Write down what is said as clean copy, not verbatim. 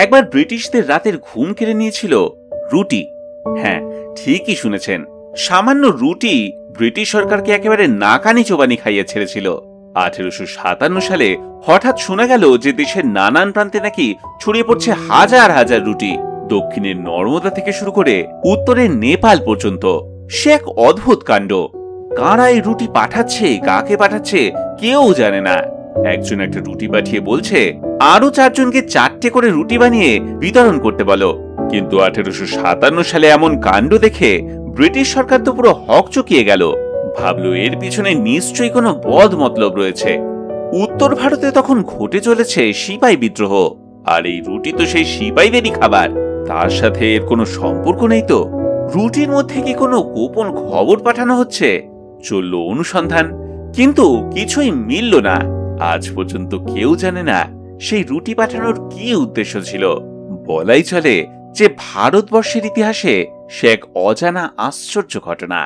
একবার ব্রিটিশদের রাতের ঘুম কেড়ে নিয়েছিল রুটি। হ্যাঁ, ঠিকই শুনেছেন, সামান্য রুটি ব্রিটিশ সরকারকে একেবারে নাকানি চোবানি খাইয়ে ছেড়েছিল। 1857 সালে হঠাৎ শোনা গেল যে দেশের নানান প্রান্তে নাকি ছড়িয়ে পড়ছে হাজার হাজার রুটি, দক্ষিণের নর্মদা থেকে শুরু করে উত্তরের নেপাল পর্যন্ত। সে এক অদ্ভুত কাণ্ড। কারা এই রুটি পাঠাচ্ছে, কাকে পাঠাচ্ছে কেউ জানে না। একজন একটা রুটি পাঠিয়ে বলছে আরো 4 জনকে 4টে করে রুটি বানিয়ে বিতরণ করতে বলো। কিন্তু 1857 সালে এমন কাণ্ড দেখে ব্রিটিশ সরকার তো পুরো হকচকিয়ে গেল। ভাবলো এর পিছনে নিশ্চয়ই কোনো বদ মতলব রয়েছে। উত্তর ভারতে তখন ঘটে চলেছে সিপাই বিদ্রোহ, আর এই রুটি তো সেই সিপাইদেরই খাবার। তার সাথে এর কোনো সম্পর্ক নেই তো? রুটির মধ্যে কি কোনো গোপন খবর পাঠানো হচ্ছে? চলল অনুসন্ধান, কিন্তু কিছুই মিলল না। আজ পর্যন্ত কেউ জানে না সেই রুটি পাঠানোর কি উদ্দেশ্য ছিল। বলাই চলে যে ভারতবর্ষের ইতিহাসে সে এক অজানা আশ্চর্য ঘটনা।